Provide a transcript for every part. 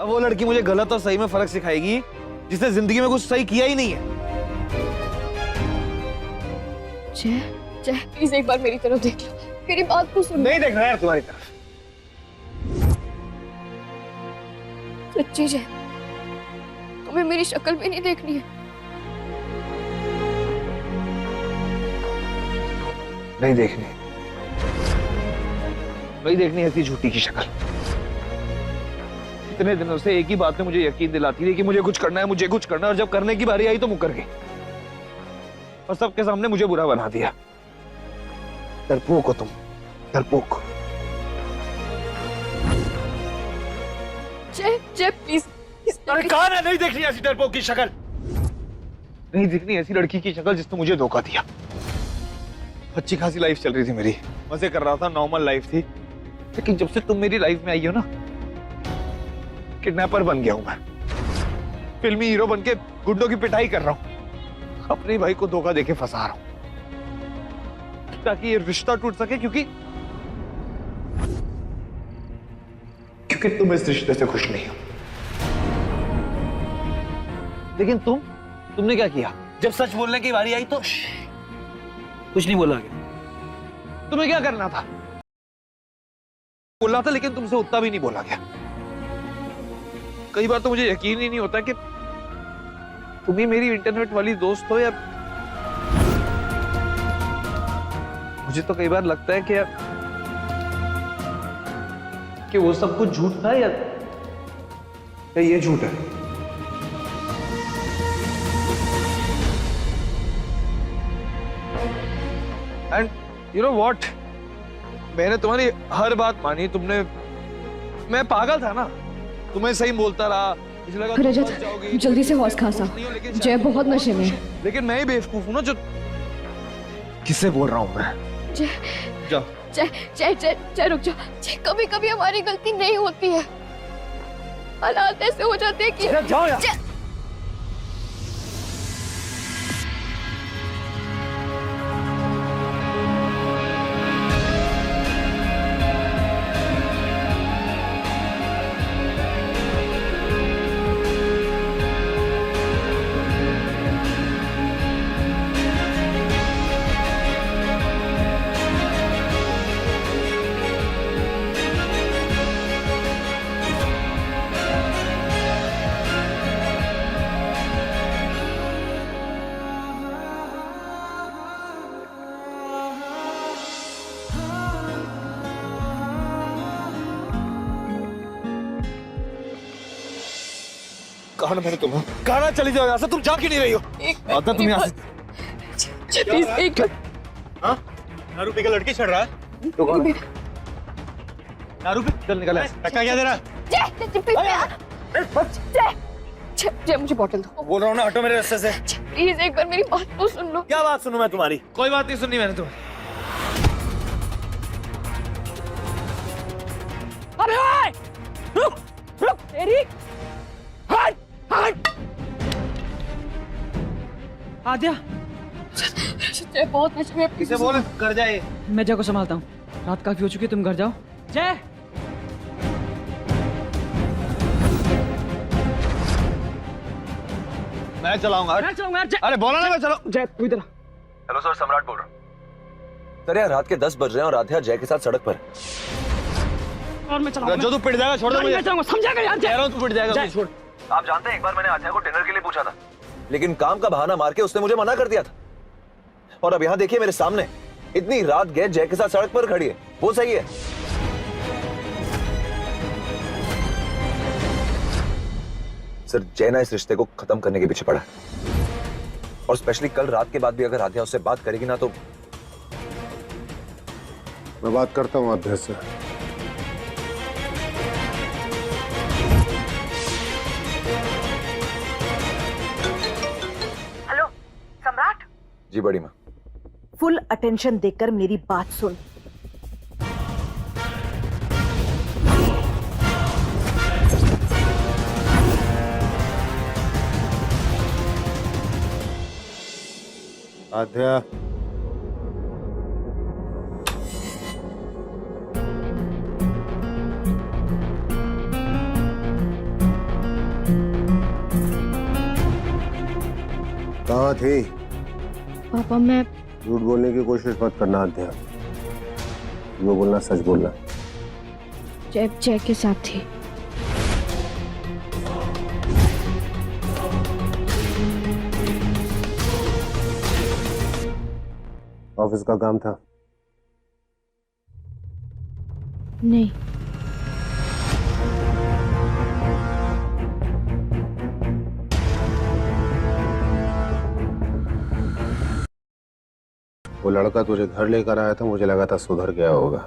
अब वो लड़की मुझे गलत और सही में फर्क सिखाएगी जिसने जिंदगी में कुछ सही किया ही नहीं है। जय, जय प्लीज एक बार मेरी तरफ देख लो, मेरी बात तो सुन। नहीं देख रहा यार तुम्हारी तरफ। सच्ची जय, तुम्हें मेरी शक्ल भी नहीं देखनी है? नहीं देखनी, नहीं देखनी ऐसी झूठी की शक्ल। इतने दिनों से एक ही बात ने मुझे यकीन दिलाती रही कि मुझे कुछ करना है, मुझे कुछ करना है, और जब करने की बारी आई तो मुकर गई और सबके सामने मुझे बुरा बना दिया। डरपोक हो तुम, डरपोक। जय, जय प्लीज। अरे कहा ना नहीं देखनी ऐसी डरपोक की शक्ल, नहीं देखनी ऐसी लड़की की शक्ल जिसने मुझे धोखा दिया। अच्छी खासी लाइफ चल रही थी मेरी, मजे कर रहा था, नॉर्मल लाइफ थी, लेकिन जब से तुम मेरी लाइफ में आई हो ना, किडनैपर बन गया हूं मैं। फिल्मी हीरो बन के गुंडों की पिटाई कर रहा हूं, अपने भाई को धोखा देके फंसा रहा हूं ताकि ये रिश्ता टूट सके, क्योंकि तुम इस रिश्ते से खुश नहीं हो। लेकिन तुमने क्या किया? जब सच बोलने की बारी आई तो कुछ नहीं बोला गया। तुम्हें क्या करना था? बोलना था, लेकिन तुमसे उतना भी नहीं बोला गया। कई बार तो मुझे यकीन ही नहीं होता कि तुम ही मेरी इंटरनेट वाली दोस्त हो, या मुझे तो कई बार लगता है कि वो सब कुछ झूठ था, या ये झूठ है। एंड यू नो व्हाट, मैंने तुम्हारी हर बात मानी। मैं पागल था ना, तुम्हें सही बोलता रहा, मुझे लगा रजत जल्दी से हौस खासा, जय बहुत नशे में है। लेकिन मैं ही बेवकूफ हूं ना जो। किससे बोल रहा हूं मैं? जय, जाओ। जय जय जय जय रुक जाओ। जय कभी कभी हमारी गलती नहीं होती है, हालात ऐसे हो जाते हैं कि जाओ यार। कहा ना मैंने तुम्हें, कहा ना चली जाओ यहाँ से, तुम जा क्यों नहीं रही हो? आता तुम यहाँ से। प्लीज एक मिनट। हाँ? दारू पी के लड़की चढ़ रहा है? तो कौन? दारू पी, चल निकल। धक्का क्या दे रहा है? जय मुझे बोतल दो। बोल रहा हूँ ना, हटो मेरे रास्ते से। प्लीज एक बार मेरी बात तो सुन लो। क्या बात सुनूं मैं तुम्हारी? कोई बात नहीं सुननी मैंने तुम्हें। अबे रुक रुक, तेरी हट हट। आद्या, जय बहुत नशे में। किसे बोल कर जाए? मैं जय को संभालता हूँ, रात काफी हो चुकी है, तुम घर जाओ। जय, मैं चलाऊंगा। मैं चलाऊंगा यार। जय, अरे बोला ना मैं चलाऊं। जय तू इधर। हेलो सर, सम्राट बोल रहा हूँ। सर यार रात के 10 बज रहे हैं और राधिया जय के साथ सड़क पर। और मैं चलाऊंगा। जो तू पिट जाएगा छोड़ दो मुझे। मैं चलाऊंगा, समझा यार। कह रहा हूँ तू पिट जाएगा, छोड़। आप जानते हैं एक बार मैंने आध्या को डिनर के लिए पूछा था, लेकिन काम का बहाना मार के उसने मुझे मना कर दिया था। और अब यहाँ देखिए मेरे सामने इतनी रात गए जय के साथ सड़क पर खड़ी है, वो सही है? सर जय ना इस रिश्ते को खत्म करने के पीछे पड़ा है, और स्पेशली कल रात के बाद भी अगर आध्या उससे बात करेगी ना तो। मैं बात करता हूँ आध्या से। हेलो सम्राट। जी बड़ी माँ। फुल अटेंशन देकर मेरी बात सुन। आध्या, कहाँ थी? पापा मैं झूठ बोलने की कोशिश मत करना अध्या। जो बोलना सच बोलना। जय के साथ थी। ऑफिस का काम था? नहीं। वो लड़का तुझे घर लेकर आया था, मुझे लगा था सुधर गया होगा।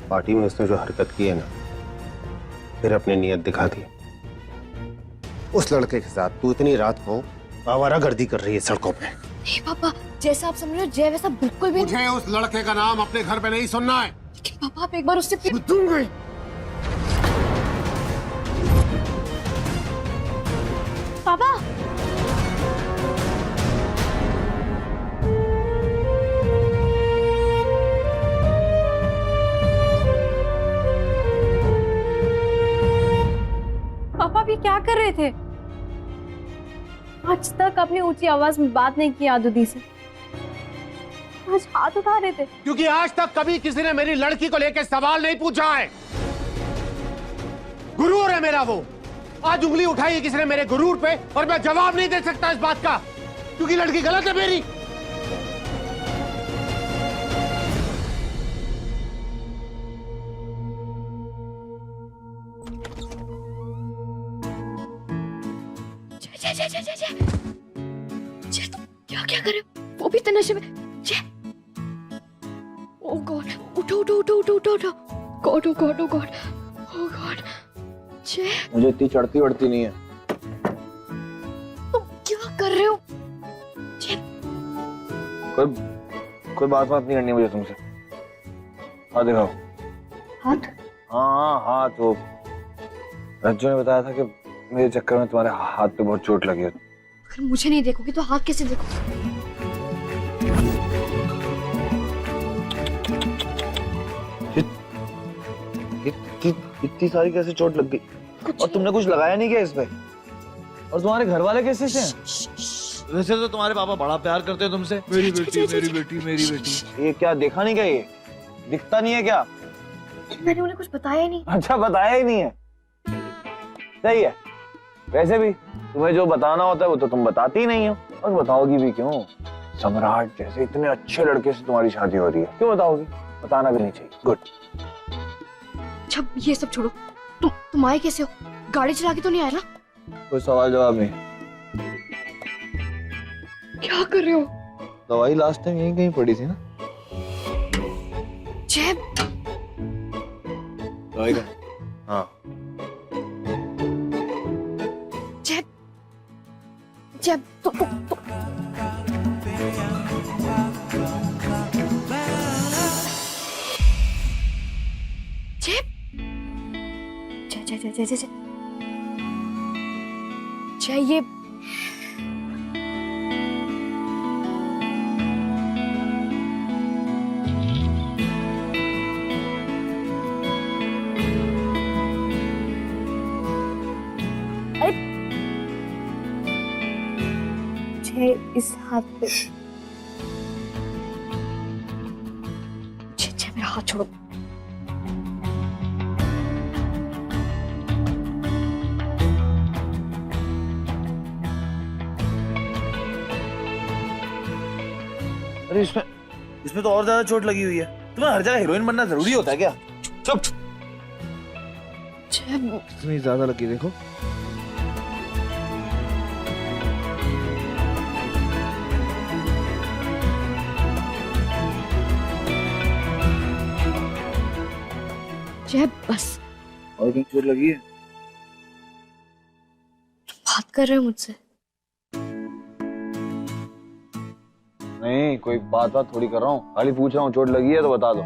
पार्टी में उसने जो हरकत की है ना, फिर अपनी नीयत दिखा दी। उस लड़के के साथ तू इतनी रात को आवारागर्दी कर रही है सड़कों पे। नहीं पापा, जैसा आप समझ रहे हो जय वैसा बिल्कुल भी नहीं। मुझे उस लड़के का नाम अपने घर पे नहीं सुनना है। लेकिन पापा आप एक बार उससे दूंगी। पापा पापा भी क्या कर रहे थे? आज तक अपनी ऊंची आवाज में बात नहीं की आदुदी से, आज हाथ उठा रहे थे। क्योंकि आज तक कभी किसी ने मेरी लड़की को लेकर सवाल नहीं पूछा है। गुरूर है मेरा वो। आज उंगली उठाई है किसी ने मेरे गुरूर पे और मैं जवाब नहीं दे सकता इस बात का, क्योंकि लड़की गलत है मेरी। जय तुम क्या कर रहे हो? वो भी इतने नशे में। जय ओह गॉड, उठो उठो उठो उठो उठो उठो। गॉड ओह गॉड ओह गॉड ओह गॉड। जय मुझे इतनी चढ़ती बढ़ती नहीं है। तुम क्या कर रहे हो? जय कोई बात नहीं करनी मुझे तुमसे। हाँ दिखाओ। हाथ? हाँ हाथ। वो रज्जू ने बताया था कि मेरे चक्कर में तुम्हारे हाथ पे बहुत चोट लगी है। अगर मुझे नहीं देखोगे तो हाथ कैसे देखोगे? इतनी सारी कैसे चोट लग गई? और तुमने कुछ लगाया नहीं क्या इस पे? और तुम्हारे घर वाले कैसे से हैं? वैसे तो तुम्हारे पापा बड़ा प्यार करते हैं तुमसे। मेरी बेटी मेरी बेटी मेरी बेटी। ये क्या देखा नहीं क्या? ये दिखता नहीं है क्या? मैंने उन्हें कुछ बताया ही नहीं। अच्छा बताया ही नहीं है। सही है। वैसे भी तुम्हें जो बताना होता है वो तो तुम बताती ही नहीं हो, और बताओगी भी क्यों? सम्राट जैसे इतने अच्छे लड़के से तुम्हारी शादी हो रही है, क्यों बताओगी? बताना भी नहीं चाहिए। गुड। अच्छा ये सब छोड़ो, तुम आए कैसे हो? गाड़ी चला के तो नहीं आए ना? कोई सवाल जवाब नहीं। क्या कर रहे हो? दवाई लास्ट टाइम यहीं कहीं पड़ी थी ना? जय दवाई का? हाँ। जय जय तो जय ये इस हाथ पे। जय मेरा हाथ छोड़ो। अरे इसमें तो और ज्यादा चोट लगी हुई है। तुम्हें हर जगह हीरोइन बनना जरूरी होता है क्या? चुप। इतनी ज्यादा लगी देखो। जय बस। और कहीं चोट लगी है? बात कर रहे हो मुझसे? नहीं, कोई बात थोड़ी कर रहा हूँ, खाली पूछ रहा हूँ। चोट लगी है तो बता दो।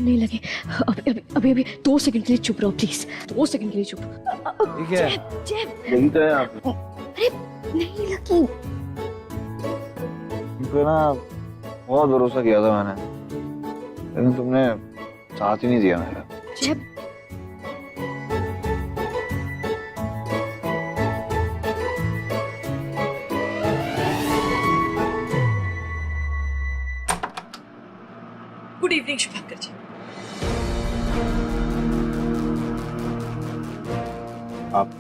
नहीं लगे। अभी 2 सेकंड के लिए चुप रहो प्लीज। 2 सेकंड के लिए चुप। ठीक है। जय लगी तो है आपको? अरे नहीं लगी। तुम ना बहुत भरोसा किया था मैंने, लेकिन तुमने साथ ही नहीं दिया मेरा। जय इवनिंग शुभंकर जी। आप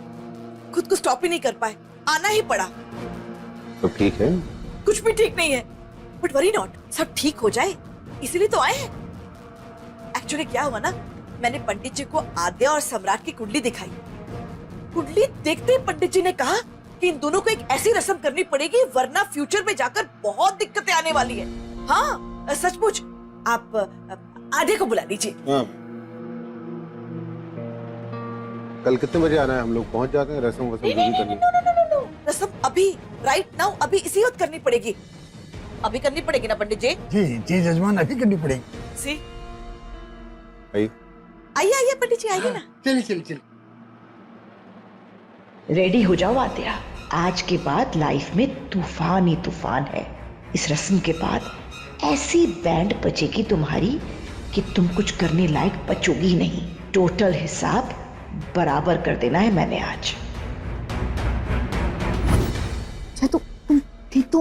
खुद को स्टॉप ही नहीं कर पाए, आना ही पड़ा। तो ठीक है। कुछ भी ठीक नहीं है, बट वरी नॉट, सब ठीक हो जाए इसीलिए तो आए हैं। एक्चुअली क्या हुआ ना, मैंने पंडित जी को आद्या और सम्राट की कुंडली दिखाई। कुंडली देखते ही पंडित जी ने कहा कि इन दोनों को एक ऐसी रस्म करनी पड़ेगी वरना फ्यूचर में जाकर बहुत दिक्कतें आने वाली है। हाँ सचमुच, आप आद्या को बुला लीजिए। हाँ। कल कितने बजे आना है? हम लोग पहुंच जाते हैं, रस्म वसम जो भी करनी है। रस्म अभी राइट नाउ अभी इसी वक्त करनी पड़ेगी। अभी करनी पड़ेगी ना पंडित जी? जी जी जजमान, अभी करनी पड़ेगी। सी आइए आइए आइए पंडित जी आइए ना। चलिए चलिए चलिए। रेडी हो जाओ आद्या, आज के बाद लाइफ में तूफान ही तूफान है। इस रस्म के बाद ऐसी बैंड बजेगी तुम्हारी कि तुम कुछ करने लायक बचोगी नहीं। टोटल हिसाब बराबर कर देना है मैंने आज। तुम ठीक तो?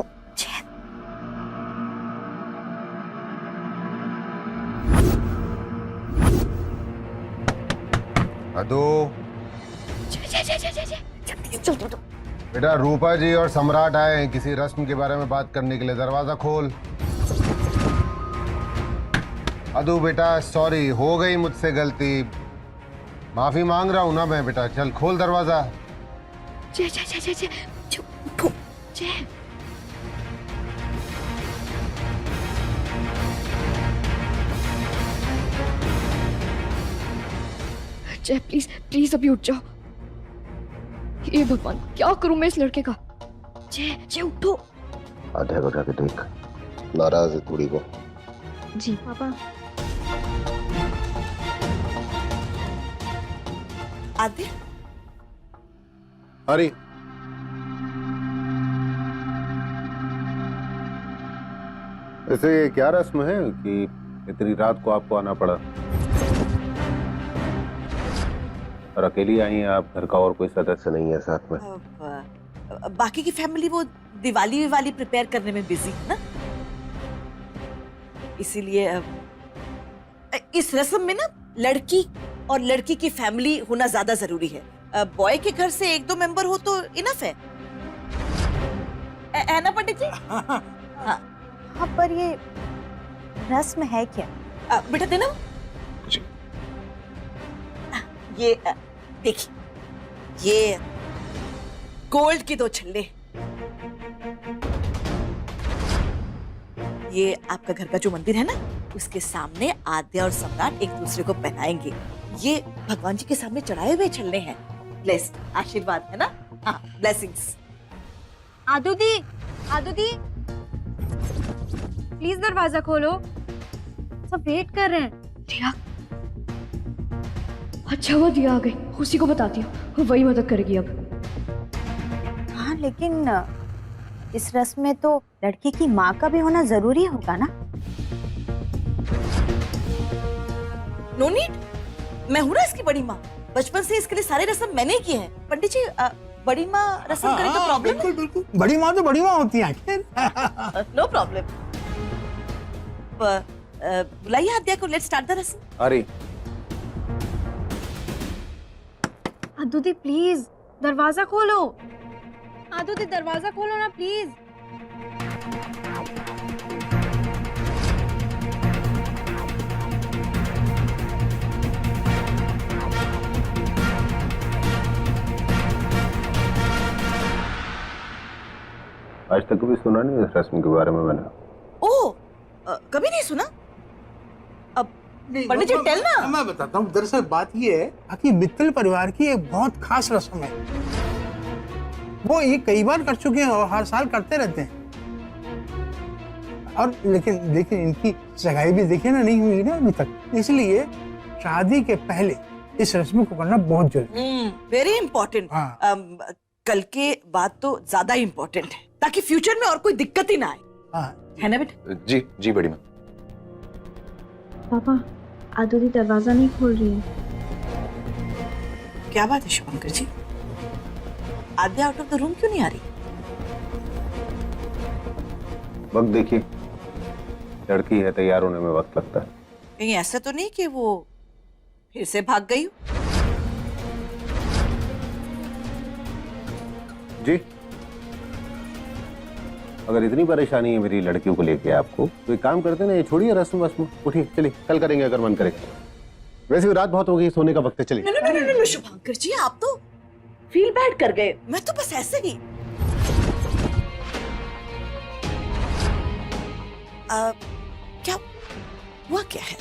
अदो, चल बेटा रूपा जी और सम्राट आए हैं किसी रस्म के बारे में बात करने के लिए। दरवाजा खोल। अदू बेटा सॉरी, हो गई मुझसे गलती, माफी मांग रहा हूं ना मैं। बेटा चल खोल दरवाजा। उठो जय। जय प्लीज प्लीज अभी उठ जाओ। हे भगवान, क्या करूं मैं इस लड़के का? जय जय उठो। आधा को जाके देख, नाराज है थोड़ी वो। जी पापा। आद्या अरे ऐसे क्या रस्म है कि इतनी रात को आपको आना पड़ा? और अकेली आई हैं आप? घर का और कोई सदस्य नहीं है साथ में? बाकी की फैमिली वो दिवाली वाली प्रिपेयर करने में बिजी है ना, इसीलिए इस रस्म में ना लड़की और लड़की की फैमिली होना ज्यादा जरूरी है। बॉय के घर से एक दो मेंबर हो तो इनफ है ना पंडित जी? हाँ हाँ, पर ये रस्म है क्या? बेटा देना जी। ये देखिए, ये गोल्ड की 2 छल्ले, ये आपका घर का जो मंदिर है ना उसके सामने आद्या और सम्राट एक दूसरे को पहनाएंगे। ये भगवान जी के सामने चढ़ाए हुए छल्ले हैं। ब्लेस, आशीर्वाद है ना। हाँ, ब्लेसिंग्स। आदू दी प्लीज दरवाजा खोलो, सब वेट कर रहे हैं। दिया, अच्छा हुआ दिया आ गई, उसी को बताती हूँ, वही मदद करेगी अब। हाँ लेकिन इस रस्म में तो लड़की की माँ का भी होना जरूरी होगा ना? नो नीड, मैं हूँ ना इसकी बड़ी माँ। बचपन से इसके लिए सारे रस्म मैंने ही किए हैं। पंडित जी बड़ी माँ रस्म करे तो प्रॉब्लम? बिल्कुल बिल्कुल, बड़ी माँ तो बड़ी माँ होती है। No problem. बुलाइए आद्या को, लेट्स स्टार्ट द रस्म। अरे आदू दी प्लीज दरवाजा खोलो। आदू दी दरवाजा खोलो ना प्लीज। आज तक कभी सुना नहीं इस रस्म के बारे में मैंने। ओह, कभी नहीं सुना? अब पंडित जी टेल ना। मैं बताता हूँ, दरअसल बात ये है कि मित्तल परिवार की एक बहुत खास रस्म है। वो ये कई बार कर चुके हैं और हर साल करते रहते हैं। और लेकिन इनकी सगाई भी देखिए ना नहीं हुई ना अभी तक, इसलिए शादी के पहले इस रस्म को करना बहुत जरूरी। Very important. हाँ। कल के बाद तो ज्यादा इम्पोर्टेंट है ताकि फ्यूचर में और कोई दिक्कत ही ना आए। हाँ। है ना बेटा? जी जी बड़ी माँ। पापा आदू दी दरवाजा नहीं खोल रही है। क्या बात है शुभंकर जी? आद्या आउट ऑफ द रूम क्यों नहीं आ रही? वक्त देखिए, लड़की है, तैयार होने में वक्त लगता है। कहीं ऐसा तो नहीं कि वो फिर से भाग गई हो? जी, अगर इतनी परेशानी है मेरी लड़कियों को लेके आपको, तो एक काम करते ना, ये छोड़िए रस्म वस्म, उठिए चलिए, कल करेंगे अगर मन करेगा। वैसे भी रात बहुत हो गई, सोने का वक्त है, चलिए। नो, शुभांकर जी, आप तो फील बैड कर गए। मैं तो बस ऐसे ही। क्या हुआ, क्या है?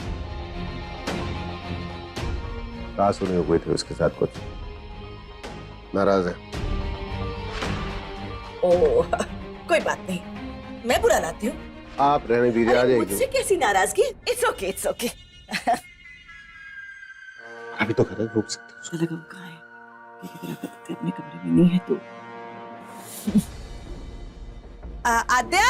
रात सुने हुए थे उसके साथ, कुछ नाराज है। ओह, कोई बात नहीं, मैं बुरा लाती हूँ। आप रहने दीजिए, आ जाएगी। मुझसे कैसी नाराजगी? It's okay, it's okay. अभी तो खड़ा घूम सकते हो। चलेगा, वो कहाँ है? अपने कमरे में नहीं है तो। आद्या,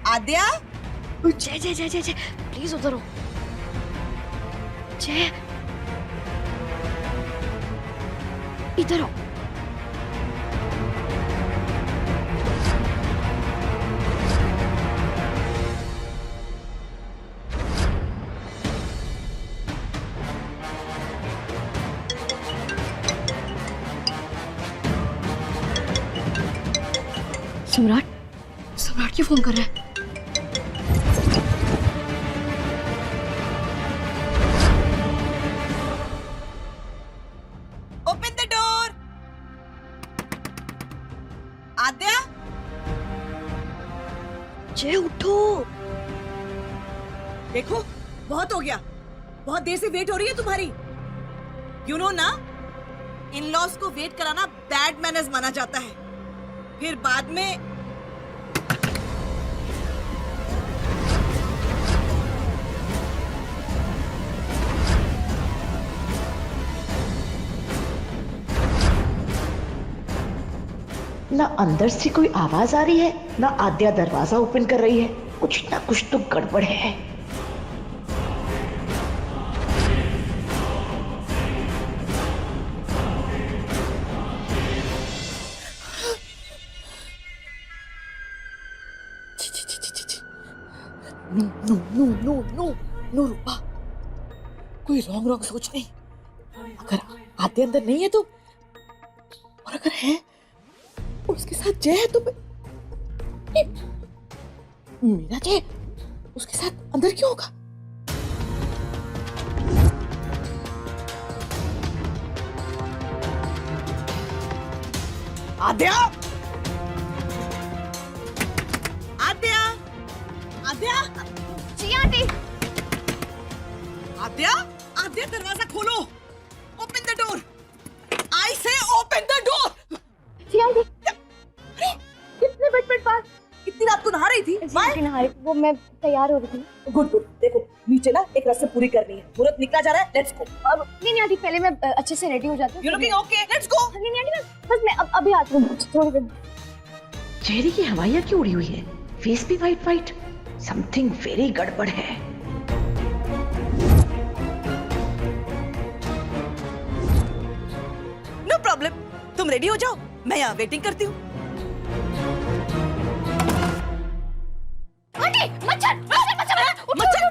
आद्या, जय जय जय जय जय, प्लीज उधर हो। जय, इधर हो। सम्राट, सम्राट क्यों फोन कर रहा है? Open the door. आद्या, जय उठो। देखो बहुत हो गया, बहुत देर से वेट हो रही है तुम्हारी। यू नो ना, इन लॉज को वेट कराना बैड मैनर्स माना जाता है। फिर बाद में ना अंदर से कोई आवाज आ रही है, ना आद्या दरवाजा ओपन कर रही है। कुछ ना कुछ तो गड़बड़ है। No no no no no no Rupa, कोई रॉन्ग सोच नहीं। अगर आद्या अंदर नहीं है तो, और अगर है और उसके साथ जय है तो मेरा जय उसके साथ अंदर क्यों होगा? आद्या, आद्या, आद्या, जी आंटी। आद्या, आद्या, दरवाजा खोलो। Open the door. I say open the door. जी आंटी। कितने मिनट बाद? इतनी रात को नहा रही थी? नहा रही, वो मैं तैयार हो रही थी। Good good. देखो नीचे ना एक रस्म पूरी करनी है, मुहूर्त निकला जा रहा है। Let's go. अब नहीं आंटी, पहले मैं अच्छे से रेडी हो जाती हूँ। You looking okay, let's go. नहीं आंटी, बस मैं अभी आती हूँ, थोड़ी देर। चेहरे की हवाइयां क्यों उड़ी हुई है? फेस भी वाइट वाइट। समथिंग वेरी गड़बड़ है। नो प्रॉब्लम, तुम रेडी हो जाओ, मैं यहाँ वेटिंग करती हूँ। मच्छर,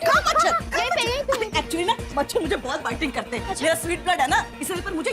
कहाँ मच्छर? एक्चुअली ना मच्छर मुझे बहुत बाइटिंग करते हैं। मेरा स्वीट ब्लड है ना, इसलिए पर मुझे